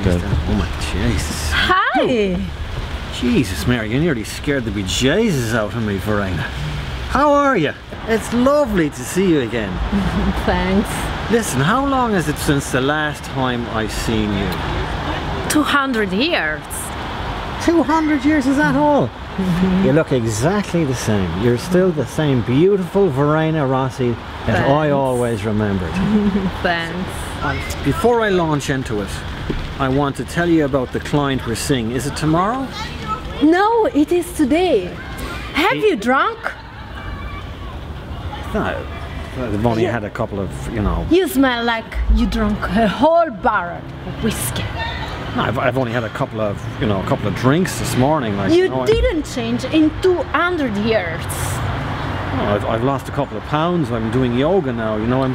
Good. Oh my Jesus. Hi! Jesus, Mary, you nearly scared the bejesus out of me, Verena. How are you? It's lovely to see you again. Thanks. Listen, how long is it since the last time I've seen you? 200 years. 200 years, is that all? You look exactly the same. You're still the same beautiful Verena Rossi that I Thanks. always remembered. Thanks. Before I launch into it, I want to tell you about the client we're seeing. Is it tomorrow? No, it is today. Have you drunk? No. I've only had a couple of, you know... You smell like you drank a whole barrel of whiskey. No, I've only had a couple of, you know, a couple of drinks this morning. Like, You didn't change in 200 years. I've lost a couple of pounds. I'm doing yoga now, you know.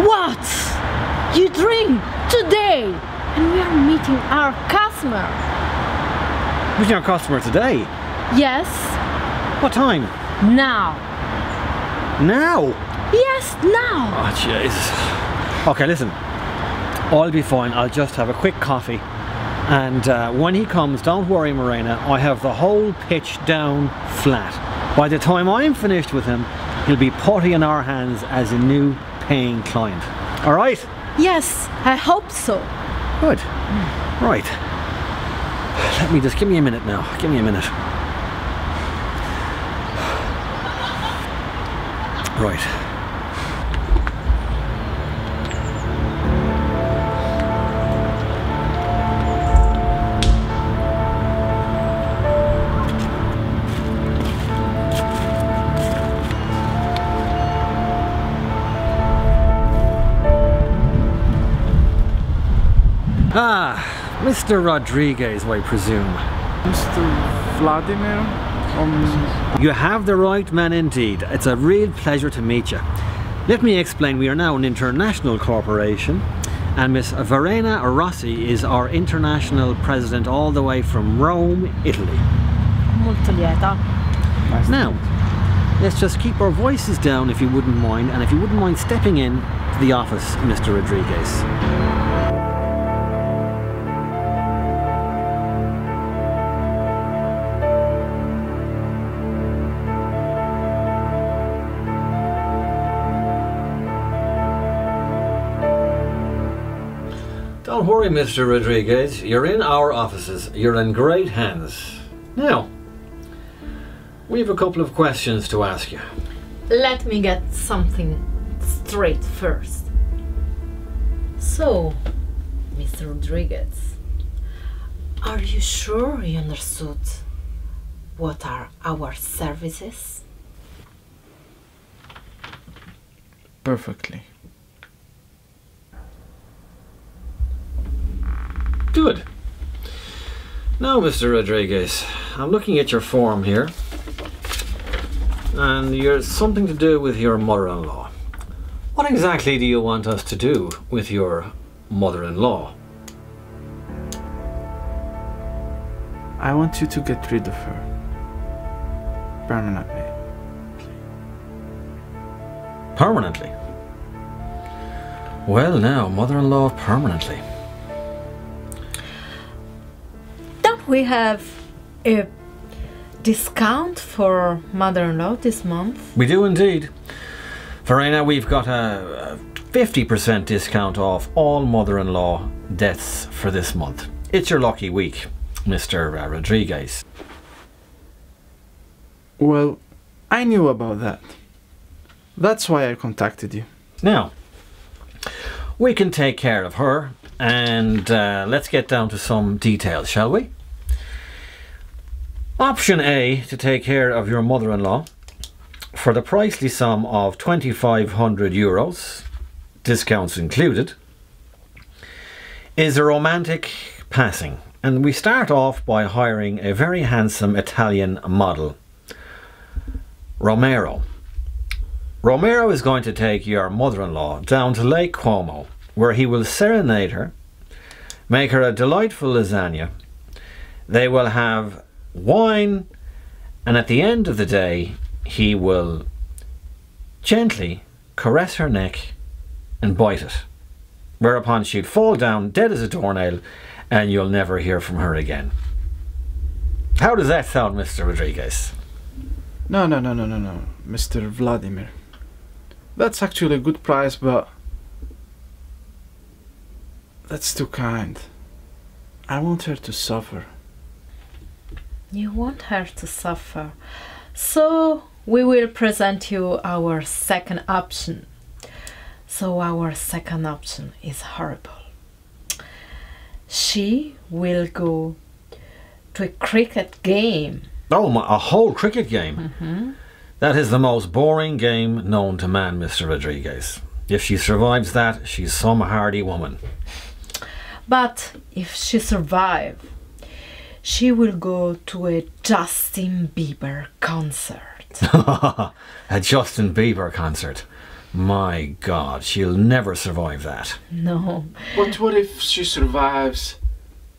What? You drink today? And we are meeting our customer. Who's your customer today? Yes, What time? now. Now? Yes, now. Oh, Jesus. Okay, listen. I'll be fine. I'll just have a quick coffee. And when he comes, don't worry, Morena. I have the whole pitch down flat. By the time I'm finished with him, he'll be putty in our hands as a new paying client. All right? Yes, I hope so. Good. Right. Let me just, give me a minute now. Give me a minute. Right. Ah, Mr. Rodriguez, I presume. Mr. Vladimir? You have the right man indeed. It's a real pleasure to meet you. Let me explain, we are now an international corporation and Miss Verena Rossi is our international president all the way from Rome, Italy. Molto lieta. Now, let's just keep our voices down if you wouldn't mind, and if you wouldn't mind stepping in to the office, Mr. Rodriguez. Don't worry, Mr. Rodriguez. You're in our offices. You're in great hands. Now, we have a couple of questions to ask you. Let me get something straight first. So, Mr. Rodriguez, are you sure you understood what are our services? Perfectly. Good. Now, Mr. Rodriguez, I'm looking at your form here, and you're something to do with your mother-in-law. What exactly do you want us to do with your mother-in-law? I want you to get rid of her. Permanently. Permanently? Well now, mother-in-law permanently. Don't we have a discount for mother-in-law this month? We do indeed. Verena, we've got a 50% discount off all mother-in-law deaths for this month. It's your lucky week, Mr. Rodriguez. Well, I knew about that. That's why I contacted you. Now, we can take care of her, and let's get down to some details, shall we? Option A, to take care of your mother-in-law for the pricely sum of 2,500 euros, discounts included, is a romantic passing. And we start off by hiring a very handsome Italian model, Romero. Romero is going to take your mother-in-law down to Lake Como, where he will serenade her, make her a delightful lasagna. They will have wine, and at the end of the day, he will gently caress her neck and bite it, whereupon she'd fall down dead as a doornail and you'll never hear from her again. How does that sound, Mr. Rodriguez? No, Mr. Vladimir. That's actually a good price, but that's too kind. I want her to suffer. You want her to suffer. So we will present you our second option. So our second option is horrible. She will go to a cricket game. Oh, a whole cricket game? Mm-hmm. That is the most boring game known to man, Mr. Rodriguez. If she survives that, she's some hardy woman. But if she survives, she will go to a Justin Bieber concert. A Justin Bieber concert. My God, she'll never survive that. No. But what if she survives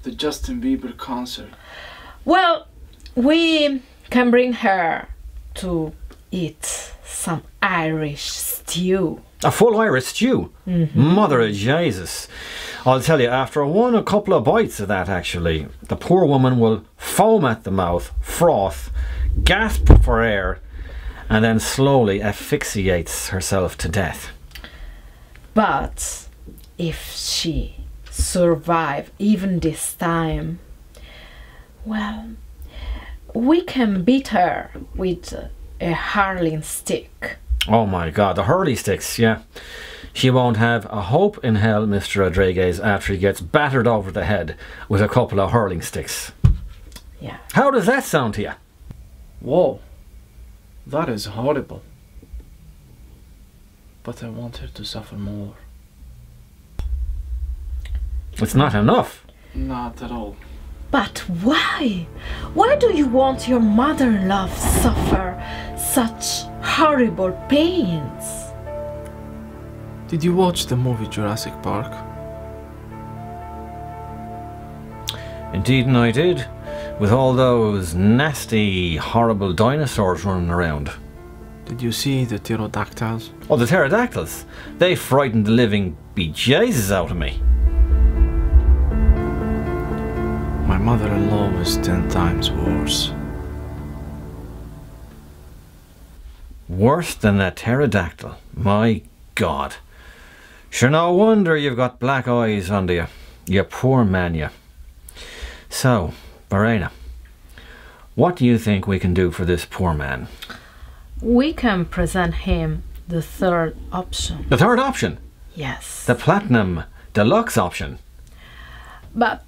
the Justin Bieber concert? Well, we can bring her to eat some Irish stew. A full Irish stew? Mm-hmm. Mother of Jesus. I'll tell you, after a couple of bites of that actually, the poor woman will foam at the mouth, froth, gasp for air, and then slowly asphyxiates herself to death. But if she survives even this time, well, we can beat her with a hurling stick. Oh my God, the hurley sticks, yeah. She won't have a hope in hell, Mr. Rodriguez, after he gets battered over the head with a couple of hurling sticks. Yeah. How does that sound to you? Whoa, that is horrible. But I want her to suffer more. It's not enough. Not at all. But why? Why do you want your mother-in-law to suffer such horrible pains? Did you watch the movie Jurassic Park? Indeed, and I did. With all those nasty, horrible dinosaurs running around. Did you see the pterodactyls? Oh, the pterodactyls. They frightened the living bejesus out of me. My mother-in-law was 10 times worse. Worse than a pterodactyl. My God. Sure, no wonder you've got black eyes under you. You poor man, you. So, Verena, what do you think we can do for this poor man? We can present him the third option. The third option? Yes. The platinum deluxe option. But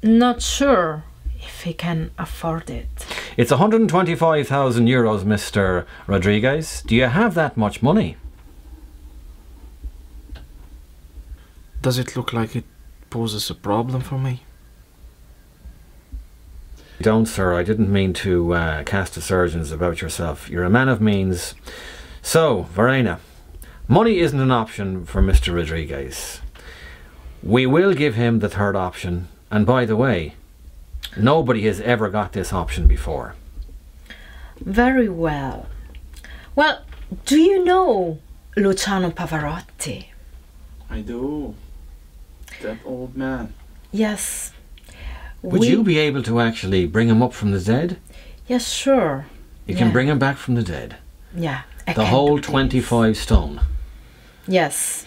not sure if he can afford it. It's 125,000 euros, Mr. Rodriguez. Do you have that much money? Does it look like it poses a problem for me? Don't, sir. I didn't mean to cast aspersions about yourself. You're a man of means. So, Verena, money isn't an option for Mr. Rodriguez. We will give him the third option. And by the way, nobody has ever got this option before. Very well. Well, do you know Luciano Pavarotti? I do. That old man. Yes. Would you be able to actually bring him up from the dead? Yes, sure. You can bring him back from the dead? Yeah. The whole 25 stone? Yes.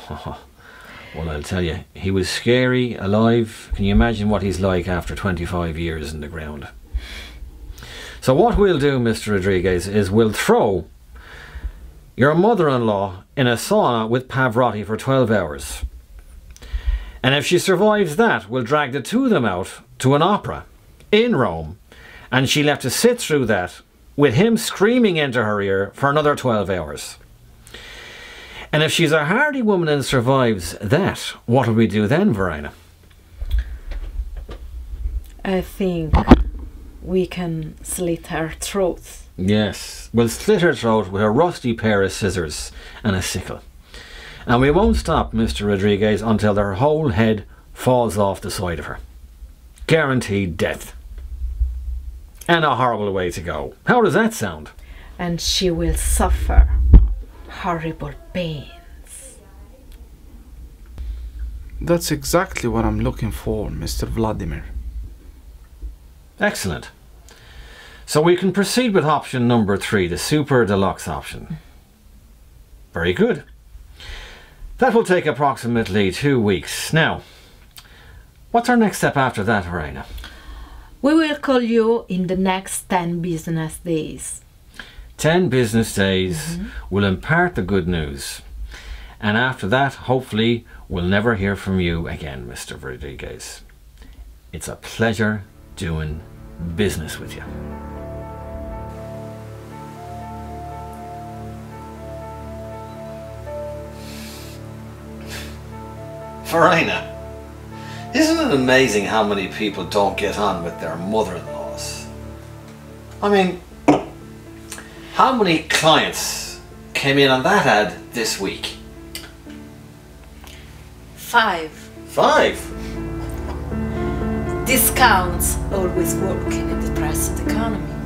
Well, I'll tell you, he was scary, alive. Can you imagine what he's like after 25 years in the ground? So what we'll do, Mr. Rodriguez, is we'll throw your mother-in-law in a sauna with Pavarotti for 12 hours. And if she survives that, we'll drag the two of them out to an opera in Rome, and she'll have to sit through that with him screaming into her ear for another 12 hours. And if she's a hardy woman and survives that, what will we do then, Verena? I think we can slit her throat. Yes, we'll slit her throat with a rusty pair of scissors and a sickle. And we won't stop, Mr. Rodriguez, until her whole head falls off the side of her. Guaranteed death. And a horrible way to go. How does that sound? And she will suffer horrible pains. That's exactly what I'm looking for, Mr. Vladimir. Excellent. So we can proceed with option number 3, the super deluxe option. Very good. That will take approximately 2 weeks. Now, what's our next step after that, Helena? We will call you in the next 10 business days. 10 business days will impart the good news. And after that, hopefully, we'll never hear from you again, Mr. Rodriguez. It's a pleasure doing business with you. Verena, isn't it amazing how many people don't get on with their mother-in-laws? I mean, how many clients came in on that ad this week? 5. 5? Discounts always work in a depressed economy.